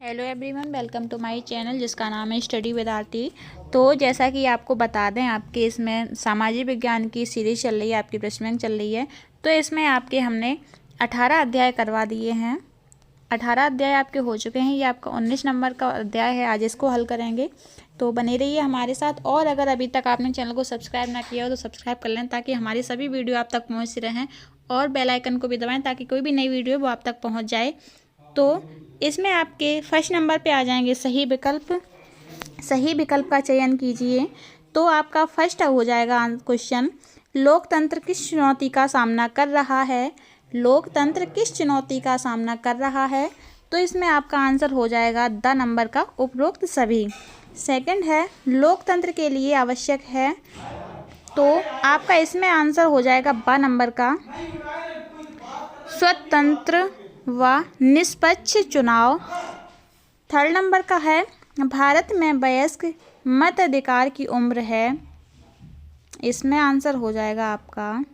Hello everyone, welcome to my channel जिसका नाम है स्टडी विद आरती। तो जैसा कि आपको बता दें, आपके इसमें सामाजिक विज्ञान की सीरीज चल रही है, आपकी प्रश्न बैंक चल रही है। तो इसमें आपके हमने 18 अध्याय करवा दिए हैं। 18 अध्याय आपके हो चुके हैं। ये आपका 19 नंबर का अध्याय है। आज इसको हल करेंगे, तो बने रहिए हमारे साथ। और अगर अभी तक आपने चैनल को सब्सक्राइब ना किया हो तो सब्सक्राइब कर लें, ताकि हमारी सभी वीडियो आप तक पहुँच रहें। और बेल आइकन को भी दबाएँ ताकि कोई भी नई वीडियो वो आप तक पहुँच जाए। तो इसमें आपके फर्स्ट नंबर पे आ जाएंगे सही विकल्प। सही विकल्प का चयन कीजिए। तो आपका फर्स्ट हो जाएगा क्वेश्चन, लोकतंत्र किस चुनौती का सामना कर रहा है। लोकतंत्र किस चुनौती का सामना कर रहा है। तो इसमें आपका आंसर हो जाएगा द नंबर का उपरोक्त सभी। सेकंड है, लोकतंत्र के लिए आवश्यक है। तो आपका इसमें आंसर हो जाएगा ब नंबर का, स्वतंत्र व निष्पक्ष चुनाव। थर्ड नंबर का है, भारत में वयस्क मताधिकार की उम्र है। इसमें आंसर हो जाएगा आपका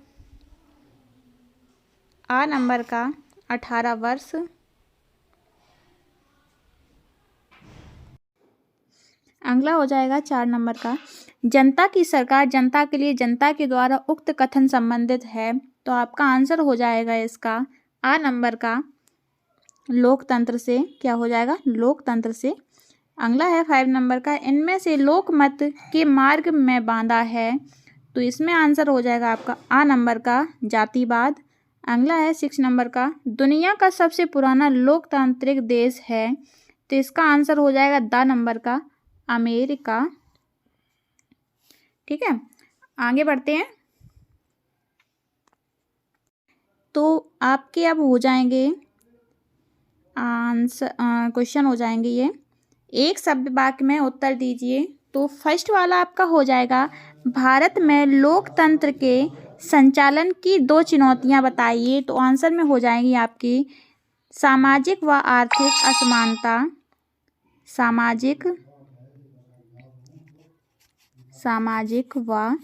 आ नंबर का 18 वर्ष। अगला हो जाएगा 4 नंबर का, जनता की सरकार जनता के लिए जनता के द्वारा उक्त कथन संबंधित है। तो आपका आंसर हो जाएगा इसका आ नंबर का, लोकतंत्र से। क्या हो जाएगा? लोकतंत्र से। अगला है 5 नंबर का, इनमें से लोकमत के मार्ग में बांधा है। तो इसमें आंसर हो जाएगा आपका आ नंबर का, जातिवाद। अगला है 6 नंबर का, दुनिया का सबसे पुराना लोकतांत्रिक देश है। तो इसका आंसर हो जाएगा द नंबर का, अमेरिका। ठीक है, आगे बढ़ते हैं। तो आपके अब हो जाएंगे आंसर, क्वेश्चन हो जाएंगे ये। एक शब्द वाक्य में उत्तर दीजिए। तो फर्स्ट वाला आपका हो जाएगा, भारत में लोकतंत्र के संचालन की 2 चुनौतियां बताइए। तो आंसर में हो जाएंगी आपकी सामाजिक व आर्थिक असमानता। सामाजिक व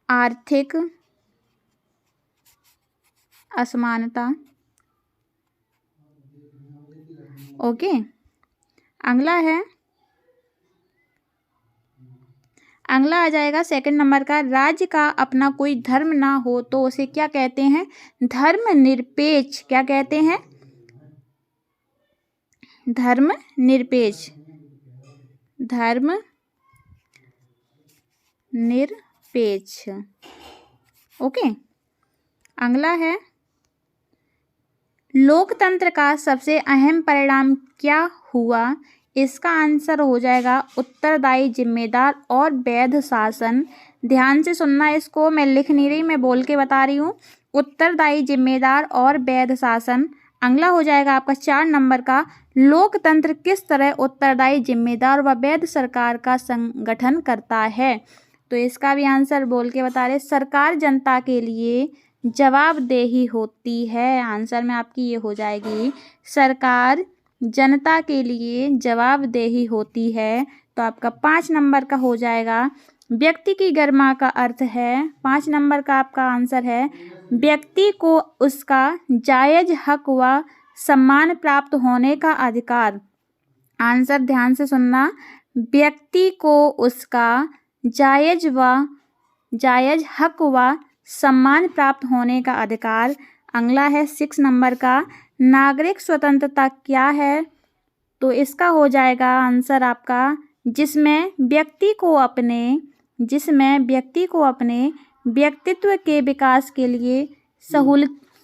आर्थिक असमानता। ओके, अगला आ जाएगा सेकंड नंबर का, राज्य का अपना कोई धर्म ना हो तो उसे क्या कहते हैं? धर्मनिरपेक्ष। क्या कहते हैं? धर्मनिरपेक्ष। धर्मनिरपेक्ष। ओके, अगला है, लोकतंत्र का सबसे अहम परिणाम क्या हुआ। इसका आंसर हो जाएगा उत्तरदायी, जिम्मेदार और वैध शासन। ध्यान से सुनना, इसको मैं लिख नहीं रही, मैं बोल के बता रही हूँ। उत्तरदायी, जिम्मेदार और वैध शासन। अगला हो जाएगा आपका 4 नंबर का, लोकतंत्र किस तरह उत्तरदायी, जिम्मेदार व वैध सरकार का संगठन करता है। तो इसका भी आंसर बोल के बता रहे, सरकार जनता के लिए जवाबदेही होती है। आंसर में आपकी ये हो जाएगी, सरकार जनता के लिए जवाबदेही होती है। तो आपका 5 नंबर का हो जाएगा, व्यक्ति की गरिमा का अर्थ है। 5 नंबर का आपका आंसर है, व्यक्ति को उसका जायज हक व सम्मान प्राप्त होने का अधिकार। आंसर ध्यान से सुनना, व्यक्ति को उसका जायज हक व सम्मान प्राप्त होने का अधिकार। अगला है 6 नंबर का, नागरिक स्वतंत्रता क्या है। तो इसका हो जाएगा आंसर आपका, जिसमें व्यक्ति को अपने व्यक्तित्व के विकास के लिए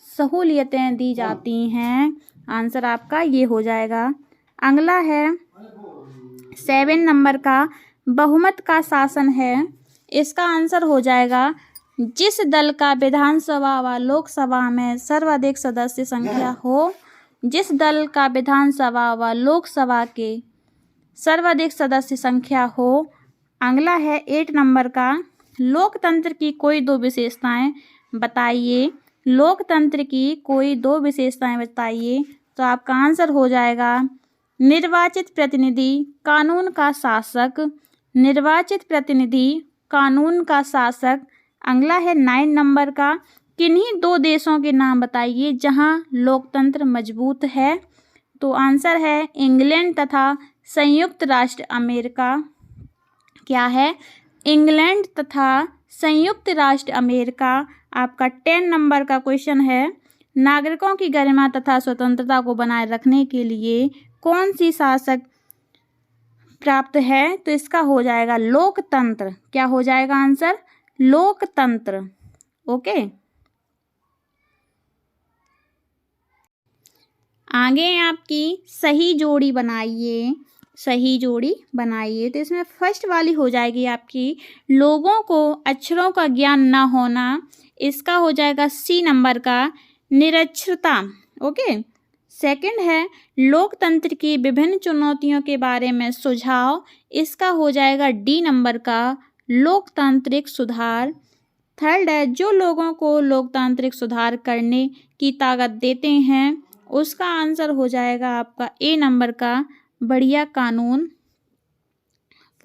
सहूलियतें दी जाती हैं। आंसर आपका ये हो जाएगा। अगला है 7 नंबर का, बहुमत का शासन है। इसका आंसर हो जाएगा, जिस दल का विधानसभा व लोकसभा में सर्वाधिक सदस्य संख्या हो। जिस दल का विधानसभा व लोकसभा के सर्वाधिक सदस्य संख्या हो। अगला है 8 नंबर का, लोकतंत्र की कोई 2 विशेषताएं बताइए। लोकतंत्र की कोई 2 विशेषताएं बताइए। तो आपका आंसर हो जाएगा, निर्वाचित प्रतिनिधि, कानून का शासक। निर्वाचित प्रतिनिधि, कानून का शासक। अगला है 9 नंबर का, किन्हीं 2 देशों के नाम बताइए जहां लोकतंत्र मजबूत है। तो आंसर है इंग्लैंड तथा संयुक्त राष्ट्र अमेरिका। क्या है? इंग्लैंड तथा संयुक्त राष्ट्र अमेरिका। आपका 10 नंबर का क्वेश्चन है, नागरिकों की गरिमा तथा स्वतंत्रता को बनाए रखने के लिए कौन सी शासक प्राप्त है? तो इसका हो जाएगा लोकतंत्र। क्या हो जाएगा आंसर? लोकतंत्र। ओके, आगे आपकी सही जोड़ी बनाइए, सही जोड़ी बनाइए। तो इसमें फर्स्ट वाली हो जाएगी आपकी लोगों को अक्षरों का ज्ञान न होना। इसका हो जाएगा सी नंबर का निरक्षरता। ओके, सेकंड है लोकतंत्र की विभिन्न चुनौतियों के बारे में सुझाव। इसका हो जाएगा डी नंबर का लोकतांत्रिक सुधार। थर्ड है जो लोगों को लोकतांत्रिक सुधार करने की ताकत देते हैं। उसका आंसर हो जाएगा आपका ए नंबर का बढ़िया कानून।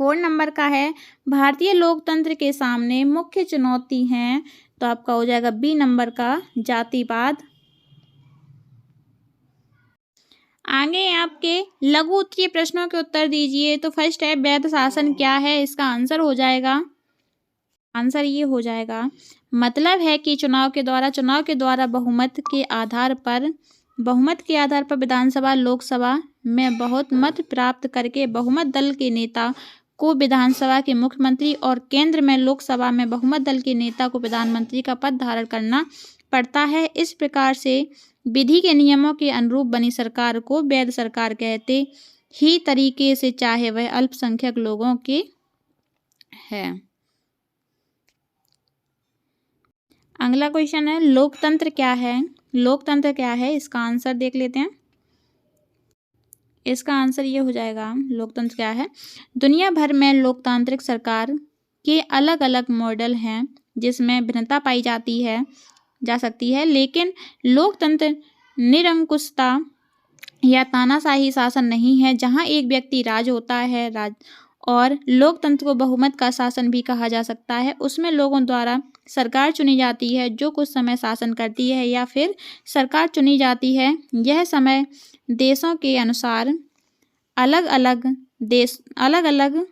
4 नंबर का है भारतीय लोकतंत्र के सामने मुख्य चुनौती हैं। तो आपका हो जाएगा बी नंबर का जातिवाद। आगे आपके लघु उत्तरीय प्रश्नों के उत्तर दीजिए। तो फर्स्ट है वैध शासन क्या है? इसका आंसर हो जाएगा, आंसर ये हो जाएगा मतलब है कि चुनाव के द्वारा बहुमत के आधार पर विधानसभा लोकसभा में बहुत मत प्राप्त करके बहुमत दल के नेता को विधानसभा के मुख्यमंत्री और केंद्र में लोकसभा में बहुमत दल के नेता को प्रधानमंत्री का पद धारण करना पड़ता है। इस प्रकार से विधि के नियमों के अनुरूप बनी सरकार को वैध सरकार कहते ही तरीके से चाहे वह अल्पसंख्यक लोगों के है। अगला क्वेश्चन है लोकतंत्र क्या है? लोकतंत्र क्या है? इसका आंसर देख लेते हैं। इसका आंसर ये हो जाएगा लोकतंत्र क्या है? दुनिया भर में लोकतांत्रिक सरकार के अलग अलग मॉडल हैं जिसमें भिन्नता पाई जा सकती है, लेकिन लोकतंत्र निरंकुशता या तानाशाही शासन नहीं है जहां एक व्यक्ति राज होता है और लोकतंत्र को बहुमत का शासन भी कहा जा सकता है। उसमें लोगों द्वारा सरकार चुनी जाती है जो कुछ समय शासन करती है या फिर सरकार चुनी जाती है। यह समय देशों के अनुसार अलग अलग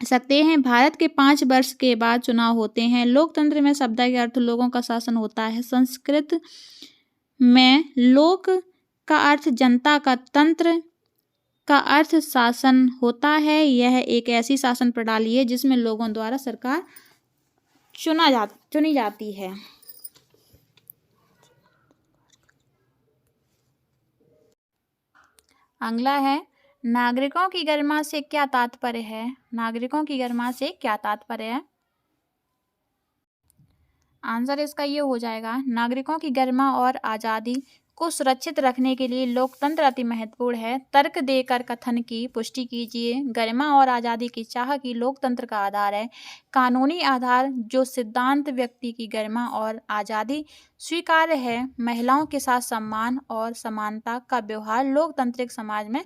सकते हैं। भारत के 5 वर्ष के बाद चुनाव होते हैं। लोकतंत्र में शब्द के अर्थ लोगों का शासन होता है। संस्कृत में लोक का अर्थ जनता का, तंत्र का अर्थ शासन होता है। यह एक ऐसी शासन प्रणाली है जिसमें लोगों द्वारा सरकार चुनी जाती है। अगला है नागरिकों की गरिमा से क्या तात्पर्य है? नागरिकों की गरिमा से क्या तात्पर्य है? आंसर इसका ये हो जाएगा नागरिकों की गरिमा और आज़ादी को सुरक्षित रखने के लिए लोकतंत्र अति महत्वपूर्ण है। तर्क देकर कथन की पुष्टि कीजिए। गरिमा और आज़ादी की चाह की लोकतंत्र का आधार है। कानूनी आधार जो सिद्धांत व्यक्ति की गरिमा और आज़ादी स्वीकार्य है। महिलाओं के साथ सम्मान और समानता का व्यवहार लोकतांत्रिक समाज में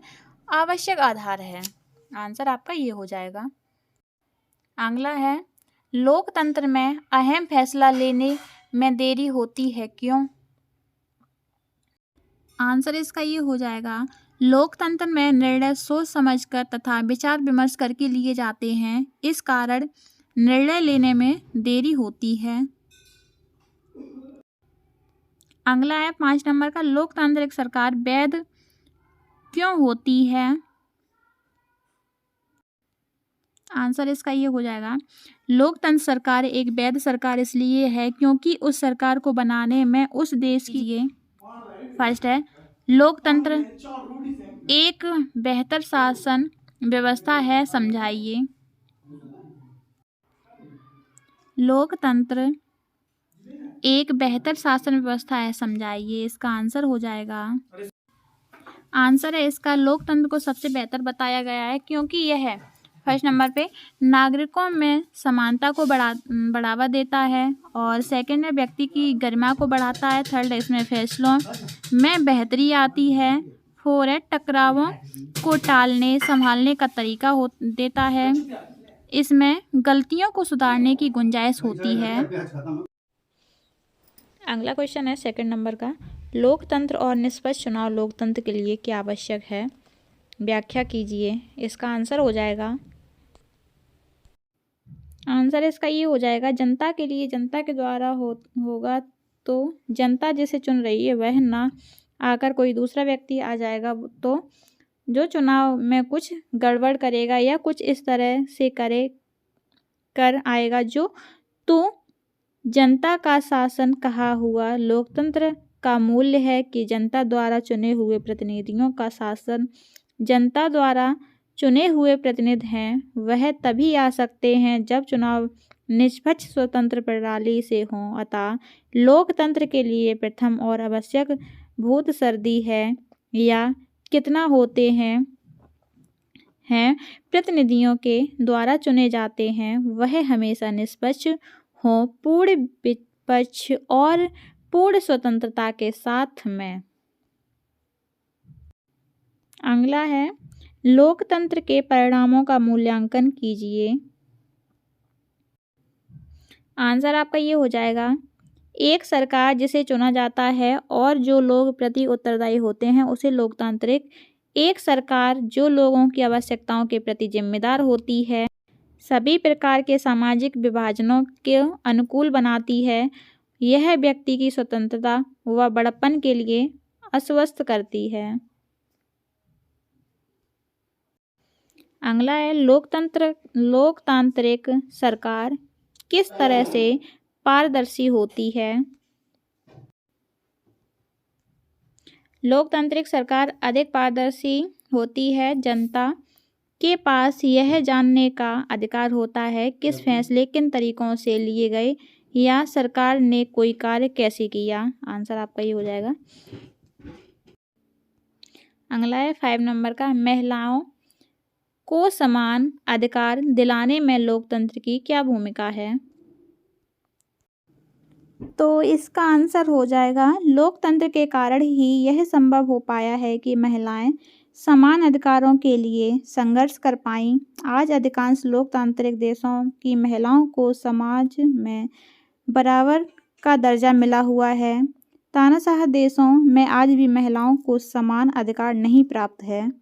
आवश्यक आधार है। आंसर आपका ये हो जाएगा। अगला है लोकतंत्र में अहम फैसला लेने में देरी होती है, क्यों? आंसर इसका ये हो जाएगा लोकतंत्र में निर्णय सोच समझकर तथा विचार विमर्श करके लिए जाते हैं। इस कारण निर्णय लेने में देरी होती है। अगला है 5 नंबर का लोकतांत्रिक सरकार वैध क्यों होती है? आंसर इसका ये हो जाएगा लोकतंत्र सरकार एक वैध सरकार इसलिए है क्योंकि उस सरकार को बनाने में उस देश की ये फर्स्ट है लोकतंत्र एक बेहतर शासन व्यवस्था है। समझाइए। लोकतंत्र एक बेहतर शासन व्यवस्था है, समझाइए। इसका आंसर हो जाएगा, आंसर है इसका लोकतंत्र को सबसे बेहतर बताया गया है क्योंकि यह फर्स्ट नंबर पे नागरिकों में समानता को बढ़ावा देता है और सेकंड है व्यक्ति की गरिमा को बढ़ाता है। थर्ड है इसमें फैसलों में बेहतरी आती है। 4 है टकरावों को टालने संभालने का तरीका देता है। इसमें गलतियों को सुधारने की गुंजाइश होती है। अगला क्वेश्चन है सेकंड नंबर का लोकतंत्र और निष्पक्ष चुनाव लोकतंत्र के लिए क्या आवश्यक है? व्याख्या कीजिए। इसका आंसर हो जाएगा, आंसर इसका ये हो जाएगा, जनता के लिए जनता के द्वारा होगा तो जनता जिसे चुन रही है वह ना आकर कोई दूसरा व्यक्ति आ जाएगा तो जो चुनाव में कुछ गड़बड़ करेगा या कुछ इस तरह से कर आएगा जो तो जनता का शासन कहा हुआ लोकतंत्र का मूल्य है कि जनता द्वारा चुने हुए प्रतिनिधियों का शासन जनता द्वारा चुने हुए प्रतिनिधि हैं वह तभी आ सकते हैं जब चुनाव निष्पक्ष स्वतंत्र प्रणाली से हों। अतः लोकतंत्र के लिए प्रथम और आवश्यक भूत सर्दी है या कितना होते हैं प्रतिनिधियों के द्वारा चुने जाते हैं वह हमेशा निष्पक्ष हो, पूर्ण विपक्ष और पूर्ण स्वतंत्रता के साथ में। अगला है, लोकतंत्र के परिणामों का मूल्यांकन कीजिए। आंसर आपका ये हो जाएगा, एक सरकार जिसे चुना जाता है और जो लोग प्रति उत्तरदायी होते हैं उसे लोकतांत्रिक। एक सरकार जो लोगों की आवश्यकताओं के प्रति जिम्मेदार होती है, सभी प्रकार के सामाजिक विभाजनों के अनुकूल बनाती है, यह व्यक्ति की स्वतंत्रता व बड़प्पन के लिए आश्वस्त करती है। अगला है, लोकतांत्रिक सरकार किस तरह से पारदर्शी होती है? लोकतांत्रिक सरकार अधिक पारदर्शी होती है। जनता के पास यह जानने का अधिकार होता है किस फैसले किन तरीकों से लिए गए या सरकार ने कोई कार्य कैसे किया। आंसर आपका ये हो जाएगा। अगला है 5 नंबर का, महिलाओं को समान अधिकार दिलाने में लोकतंत्र की क्या भूमिका है? तो इसका आंसर हो जाएगा, लोकतंत्र के कारण ही यह संभव हो पाया है कि महिलाएं समान अधिकारों के लिए संघर्ष कर पाईं। आज अधिकांश लोकतांत्रिक देशों की महिलाओं को समाज में बराबर का दर्जा मिला हुआ है। तानाशाह देशों में आज भी महिलाओं को समान अधिकार नहीं प्राप्त है।